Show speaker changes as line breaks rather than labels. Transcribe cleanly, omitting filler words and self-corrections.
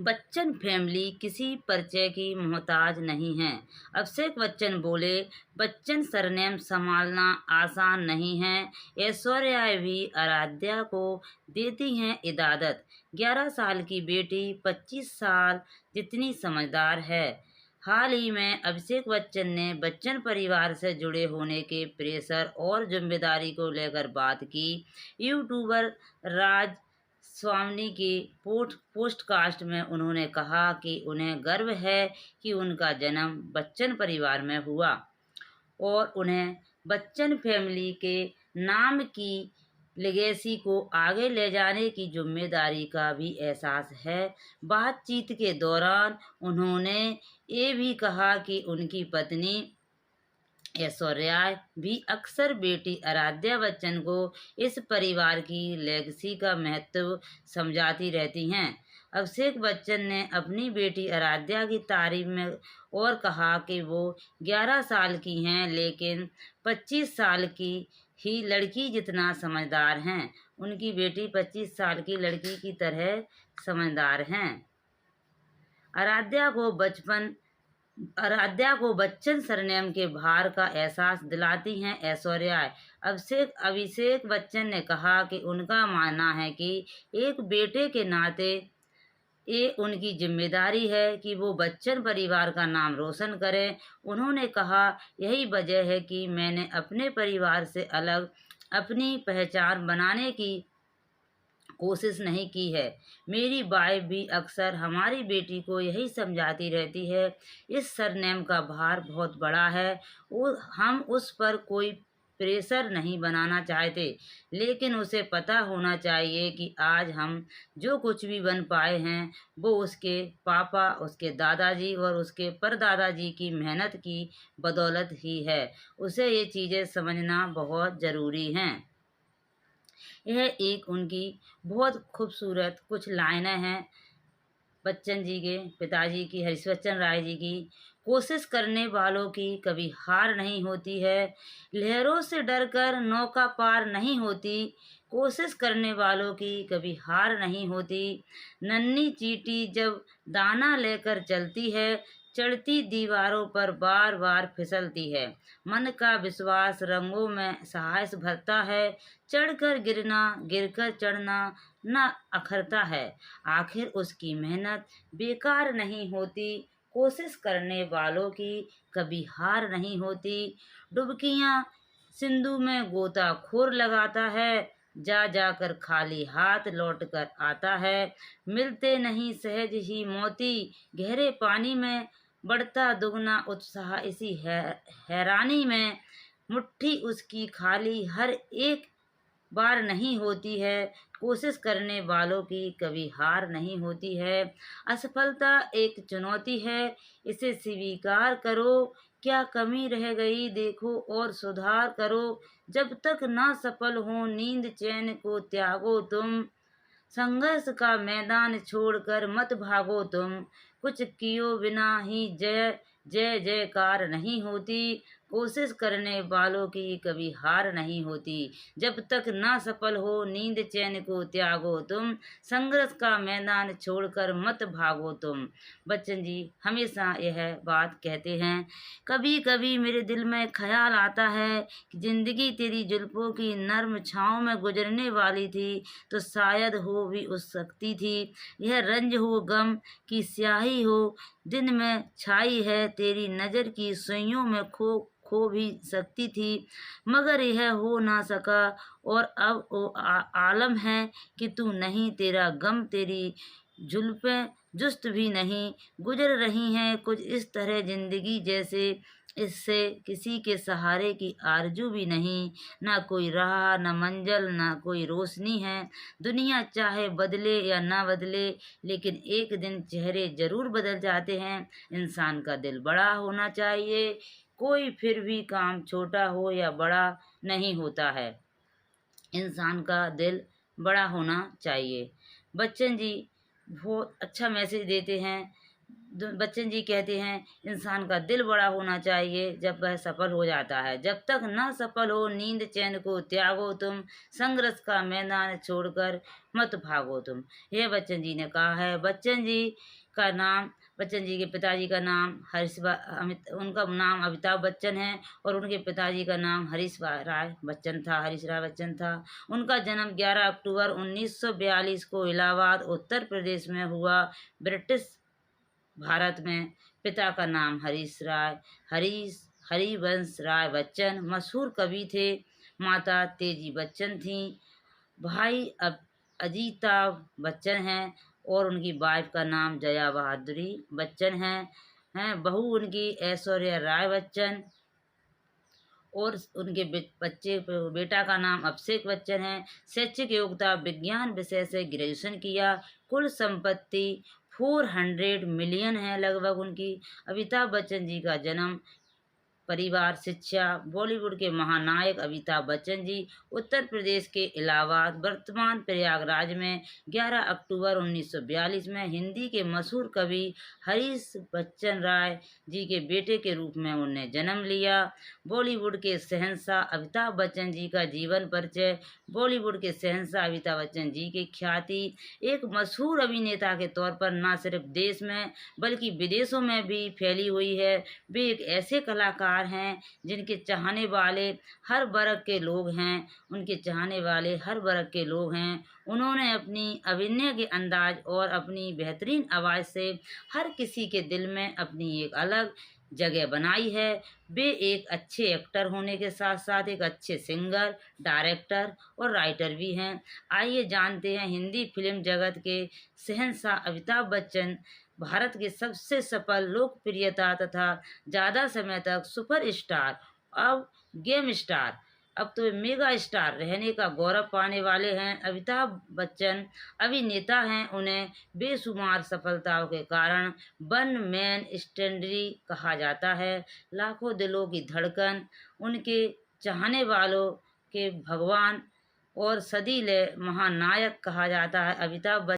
Bachchan family किसी परिचय की मोहताज नहीं है। अभिषेक बच्चन बोले, बच्चन सरनेम संभालना आसान नहीं है। ऐश्वर्या भी आराध्या को देती हैं इजाज़त। 11 साल की बेटी 25 साल जितनी समझदार है। हाल ही में अभिषेक बच्चन ने बच्चन परिवार से जुड़े होने के प्रेशर और जिम्मेदारी को लेकर बात की। यूट्यूबर राज स्वामी की पोस्टकास्ट में उन्होंने कहा कि उन्हें गर्व है कि उनका जन्म बच्चन परिवार में हुआ और उन्हें बच्चन फैमिली के नाम की लेगेसी को आगे ले जाने की जिम्मेदारी का भी एहसास है। बातचीत के दौरान उन्होंने ये भी कहा कि उनकी पत्नी ऐश्वर्या भी अक्सर बेटी आराध्या बच्चन को इस परिवार की लेगेसी का महत्व समझाती रहती हैं। अभिषेक बच्चन ने अपनी बेटी आराध्या की तारीफ में और कहा कि वो 11 साल की हैं लेकिन 25 साल की ही लड़की जितना समझदार हैं। उनकी बेटी 25 साल की लड़की की तरह समझदार हैं। आराध्या को बच्चन सरनेम के भार का एहसास दिलाती हैं ऐश्वर्या। अभिषेक बच्चन ने कहा कि उनका मानना है कि एक बेटे के नाते ये उनकी जिम्मेदारी है कि वो बच्चन परिवार का नाम रोशन करें। उन्होंने कहा, यही वजह है कि मैंने अपने परिवार से अलग अपनी पहचान बनाने की कोशिश नहीं की है। मेरी वाइफ भी अक्सर हमारी बेटी को यही समझाती रहती है, इस सरनेम का भार बहुत बड़ा है। हम उस पर कोई प्रेशर नहीं बनाना चाहते, लेकिन उसे पता होना चाहिए कि आज हम जो कुछ भी बन पाए हैं वो उसके पापा, उसके दादाजी और उसके परदादाजी की मेहनत की बदौलत ही है। उसे ये चीज़ें समझना बहुत ज़रूरी हैं। यह एक उनकी बहुत खूबसूरत कुछ लाइनें हैं बच्चन जी के पिताजी की, हरीश बच्चन राय जी की। कोशिश करने वालों की कभी हार नहीं होती है। लहरों से डरकर नौका पार नहीं होती। कोशिश करने वालों की कभी हार नहीं होती। नन्ही चींटी जब दाना लेकर चलती है, चढ़ती दीवारों पर बार बार फिसलती है। मन का विश्वास रंगों में साहस भरता है। चढ़कर गिरना, गिरकर चढ़ना न अखरता है। आखिर उसकी मेहनत बेकार नहीं होती। कोशिश करने वालों की कभी हार नहीं होती। डुबकियां सिंधु में गोताखोर लगाता है, जा जाकर खाली हाथ लौट कर आता है। मिलते नहीं सहज ही मोती, गहरे पानी में बढ़ता दुगना उत्साह इसी हैरानी में। मुट्ठी उसकी खाली हर एक बार नहीं होती है। कोशिश करने वालों की कभी हार नहीं होती है। असफलता एक चुनौती है, इसे स्वीकार करो। क्या कमी रह गई देखो और सुधार करो। जब तक ना सफल हो नींद चैन को त्यागो तुम। संघर्ष का मैदान छोड़कर मत भागो तुम। कुछ कियो बिना ही जय जय जयकार नहीं होती। कोशिश करने वालों की कभी हार नहीं होती। जब तक ना सफल हो नींद चैन को त्यागो तुम। संघर्ष का मैदान छोड़कर मत भागो तुम। बच्चन जी हमेशा यह बात कहते हैं। कभी कभी मेरे दिल में ख्याल आता है कि जिंदगी तेरी जुल्फों की नर्म छाँव में गुजरने वाली थी तो शायद हो भी उस सकती थी। यह रंज हो, गम की स्याही हो, दिन में छाई है, तेरी नज़र की सुइयों में खो भी सकती थी, मगर यह हो ना सका। और अब वो आलम है कि तू नहीं, तेरा गम, तेरी जुल्फें जुस्त भी नहीं। गुजर रही हैं कुछ इस तरह जिंदगी जैसे इससे किसी के सहारे की आरजू भी नहीं। ना कोई राह, ना मंजिल, ना कोई रोशनी है। दुनिया चाहे बदले या ना बदले, लेकिन एक दिन चेहरे जरूर बदल जाते हैं। इंसान का दिल बड़ा होना चाहिए। कोई फिर भी काम छोटा हो या बड़ा नहीं होता है, इंसान का दिल बड़ा होना चाहिए। बच्चन जी बहुत अच्छा मैसेज देते हैं। बच्चन जी कहते हैं, इंसान का दिल बड़ा होना चाहिए जब वह सफल हो जाता है। जब तक न सफल हो नींद चैन को त्यागो तुम, संघर्ष का मैदान छोड़कर मत भागो तुम। यह बच्चन जी ने कहा है। का नाम बच्चन जी के पिताजी का नाम उनका नाम अमिताभ बच्चन है और उनके पिताजी का नाम हरीश राय बच्चन था। उनका जन्म 11 अक्टूबर 1942 को इलाहाबाद उत्तर प्रदेश में हुआ। ब्रिटिश भारत में पिता का नाम हरिवंश राय बच्चन मशहूर कवि थे। माता तेजी बच्चन थी। भाई अजीताभ बच्चन हैं और उनकी वाइफ का नाम जया बहादुरी बच्चन हैं। बहू उनकी ऐश्वर्या राय बच्चन और उनके बेटा का नाम अभिषेक बच्चन है। शैक्षिक योग्यता विज्ञान विषय से ग्रेजुएशन किया। कुल संपत्ति 400 मिलियन है लगभग उनकी। अमिताभ बच्चन जी का जन्म, परिवार, शिक्षा। बॉलीवुड के महानायक अमिताभ बच्चन जी उत्तर प्रदेश के इलाहाबाद वर्तमान प्रयागराज में 11 अक्टूबर 1942 में हिंदी के मशहूर कवि हरीश बच्चन राय जी के बेटे के रूप में उन्होंने जन्म लिया। बॉलीवुड के शहंशाह अमिताभ बच्चन जी का जीवन परिचय। बॉलीवुड के शहंशाह अमिताभ बच्चन जी की ख्याति एक मशहूर अभिनेता के तौर पर न सिर्फ देश में बल्कि विदेशों में भी फैली हुई है। वे एक ऐसे कलाकार हैं जिनके चाहने वाले हर वर्ग के लोग हैं उन्होंने अपनी अभिनय के अंदाज और अपनी बेहतरीन आवाज़ से हर किसी के दिल में अपनी एक अलग जगह बनाई है। वे एक अच्छे एक्टर होने के साथ साथ एक अच्छे सिंगर, डायरेक्टर और राइटर भी हैं। आइए जानते हैं हिंदी फिल्म जगत के शहंशाह अमिताभ बच्चन भारत के सबसे सफल, लोकप्रियता तथा ज़्यादा समय तक सुपरस्टार, अब गेम स्टार, अब तो मेगा स्टार रहने का गौरव पाने वाले हैं। अमिताभ बच्चन अभिनेता हैं। उन्हें बेशुमार सफलताओं के कारण वन मैन स्टैंडरी कहा जाता है। लाखों दिलों की धड़कन, उनके चाहने वालों के भगवान और सदीले महानायक कहा जाता है। अमिताभ